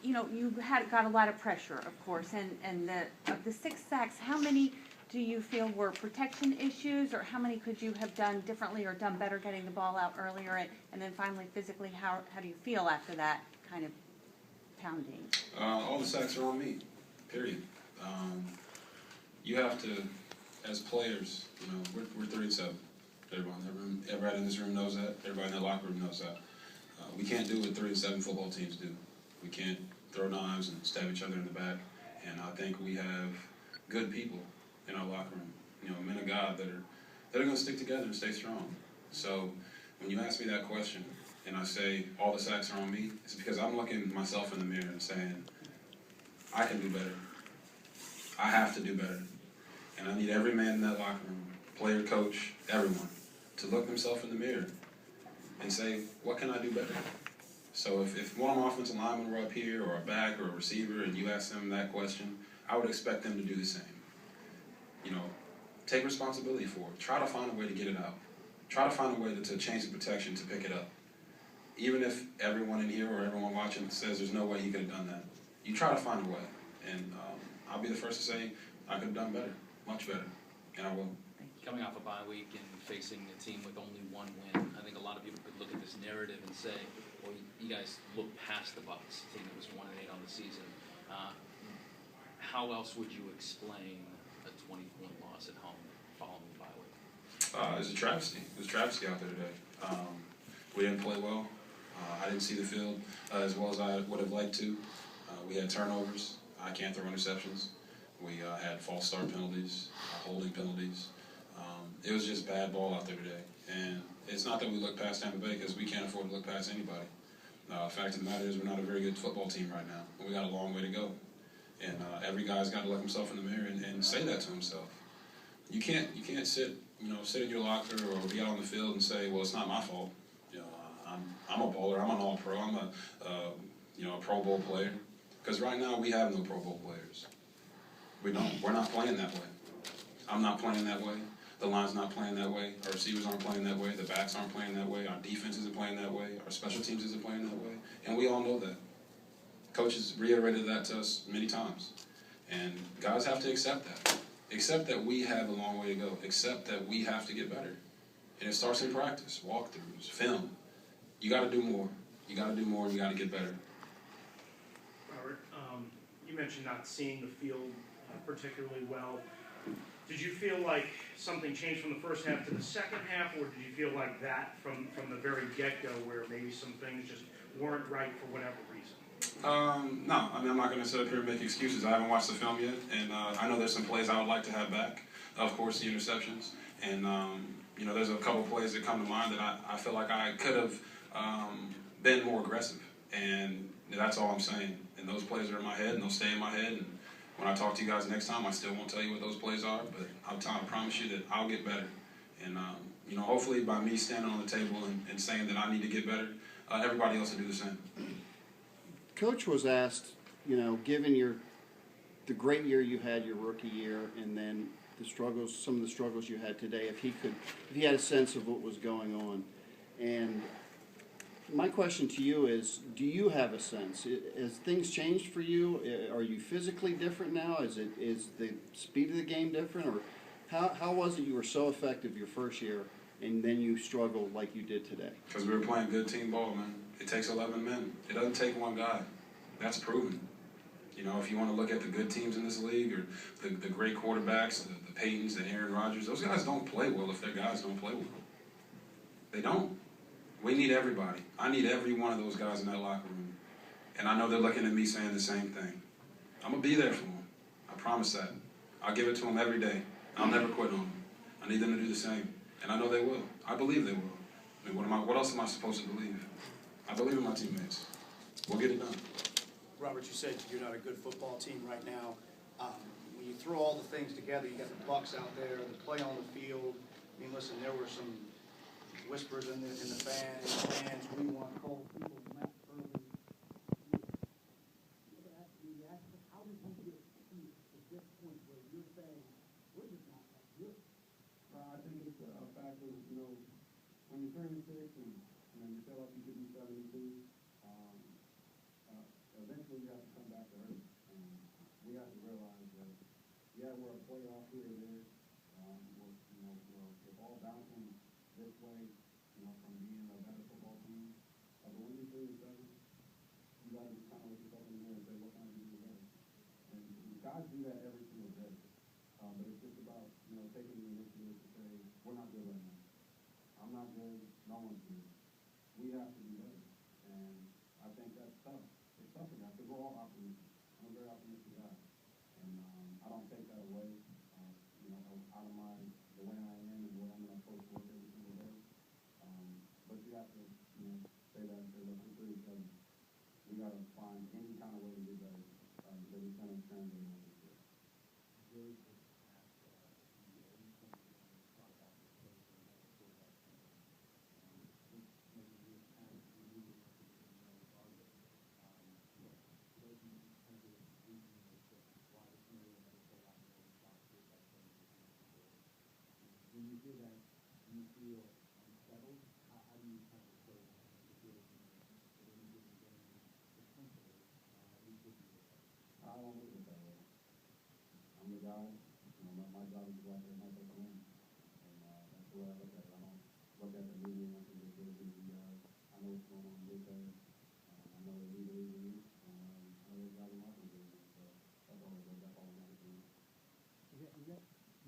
You got a lot of pressure, of course, and of the 6 sacks, how many do you feel were protection issues, or how many could you have done differently or done better getting the ball out earlier, and then finally physically, how do you feel after that kind of pounding? All the sacks are on me, period. You have to, as players, we're 3-7. Everybody in this room knows that. Everybody in that locker room knows that. We can't do what 3-7 football teams do. We can't throw knives and stab each other in the back. And I think we have good people in our locker room, men of God that are going to stick together and stay strong. So when you ask me that question and I say all the sacks are on me, it's because I'm looking myself in the mirror and saying, I can do better. I have to do better. And I need every man in that locker room, player, coach, everyone, to look themselves in the mirror and say, what can I do better? So if one of my offensive linemen were up here, or a back, or a receiver, and you ask them that question, I would expect them to do the same. Take responsibility for it. Try to find a way to get it out. Try to find a way to change the protection to pick it up. Even if everyone in here or everyone watching says there's no way he could have done that, you try to find a way. And I'll be the first to say I could have done better, much better, and I will. Coming off a bye week and facing a team with only 1 win, I think a lot of people could look at this narrative and say, well, you guys look past the Bucs, a team that was 1-8 on the season. How else would you explain a 20-point loss at home following the bye week? It was a travesty. It was a travesty out there today. We didn't play well. I didn't see the field as well as I would have liked to. We had turnovers. I can't throw interceptions. We had false start penalties, holding penalties. It was just bad ball out there today. And it's not that we look past Tampa Bay, because we can't afford to look past anybody. The fact of the matter is we're not a very good football team right now. We got a long way to go. And every guy's got to look himself in the mirror and say that to himself. You can't sit in your locker or be out on the field and say, well, it's not my fault. I'm a bowler. I'm an all-pro. I'm a Pro Bowl player. Because right now we have no Pro Bowl players. We don't. We're not playing that way. I'm not playing that way. The line's not playing that way. Our receivers aren't playing that way. The backs aren't playing that way. Our defense isn't playing that way. Our special teams isn't playing that way. And we all know that. Coaches reiterated that to us many times. And guys have to accept that. Accept that we have a long way to go. Accept that we have to get better. And it starts in practice, walkthroughs, film. You got to do more. You got to do more. You got to get better. Robert, you mentioned not seeing the field particularly well. Did you feel like something changed from the first half to the second half, or did you feel like that from the very get-go, where maybe some things just weren't right for whatever reason? No, I'm not going to sit up here and make excuses. I haven't watched the film yet, and I know there's some plays I would like to have back. Of course, the interceptions, and there's a couple plays that come to mind that I feel like I could have been more aggressive, and that's all I'm saying. And those plays are in my head, and they'll stay in my head. And when I talk to you guys next time, I still won't tell you what those plays are, but I promise you that I'll get better. And hopefully by me standing on the table and saying that I need to get better, everybody else will do the same. Coach was asked, given the great year you had your rookie year, and then some of the struggles you had today, if he had a sense of what was going on. And my question to you is, do you have a sense? Has things changed for you? Are you physically different now? Is the speed of the game different? Or how was it you were so effective your first year and then you struggled like you did today? Because we were playing good team ball, man. It takes 11 men. It doesn't take one guy. That's proven. If you want to look at the good teams in this league, or the great quarterbacks, the Peytons, the Aaron Rodgers, those guys don't play well if their guys don't play well. They don't. We need everybody. I need every one of those guys in that locker room. And I know they're looking at me saying the same thing. I'm going to be there for them. I promise that. I'll give it to them every day. I'll never quit on them. I need them to do the same. And I know they will. I believe they will. I mean, what else am I supposed to believe? I believe in my teammates. We'll get it done. Robert, you said you're not a good football team right now. When you throw all the things together, you got the Bucs out there, the play on the field. I mean, listen, there were some whispers in the fans. We want cold people left early. How did you get to this point where you're saying we're just not that good? I think it's a fact of when you're turning 6 and you feel like you could be 72. early. We have to realize that, yeah, we're a playoff here or there. We're all bouncing this way, from being a better football team. But when you're 3-7, you got to kind of look yourself in the mirror and say, what can I do to do better? And guys do that every single day. But it's just about, taking the initiative to say, we're not good right now. I'm not good. No one's good. We have to do better. And I think that's tough. It's tough for guys because we're all optimistic. I'm a very optimistic guy. And I don't take that away, out of the way I am and the way I'm going to approach work every single day. But you have to, say that and say, look, we're 3-7. We got to find any kind of way to get better because it's going to translate on this year. When you hear that, do you feel unsettled? How do you kind of approach the situation at any given game? Potentially, we could be the better. I don't look at it that way. I'm the guy. My job is to go out there and help us win. And that's the way I look at it. I don't look at the media and I think they're good with you guys. I know what's going on with that. I know that we believe in you. I know those guys in my believe in you. So that's all it is. That's all we have to do.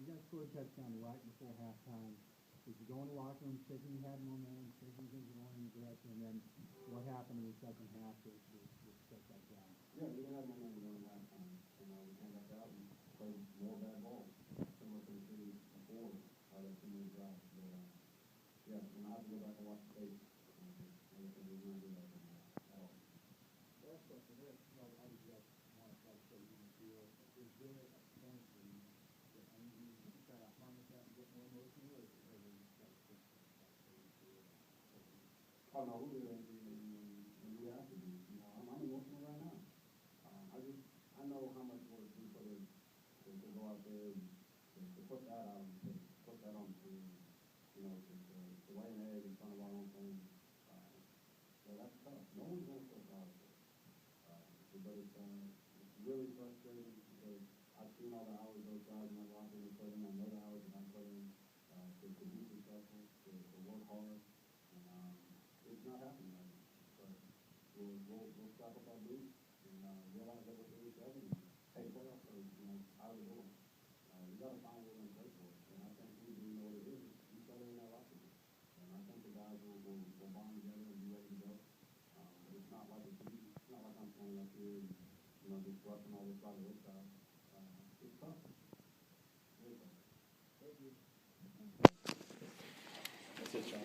You guys scored a touchdown right before halftime. Did you go in the locker room thinking you had momentum, thinking things were going in the direction, and then what happened in the second half to shut that down? Yeah, we didn't have momentum during halftime. We came back out and played more bad ball, similar to the city before that 2-minute drive. But yeah, I have to go back and watch the tape. Like I said, we're not do that at all. Last question, obviously that's one of the things you feel. Is there a point where you try to harness that and get more emotional, or you try to think about how you feel? Oh no, we'll do that and we have to do. I'm emotional right now. I know how much work we put in to go out there and to put that out on the tape, put that on the field. To lay an egg in front of our own fans. That's tough. No one's gonna feel proud of it. But it's really frustrating because I've seen all the hours those guys in that locker room put in. I know the hours that I put in to be successful, to work hard, and it's not happening right now. But we'll strap up our boots and realize that we're 3-7 and take playoffs out of the door. We got to find what we're going to play for, and I think we know what it is. We started in that locker room, and I think the guys will bond together and be ready to go. But it's not like it's easy. It's not like I'm standing up here and just brushing all this by the wayside.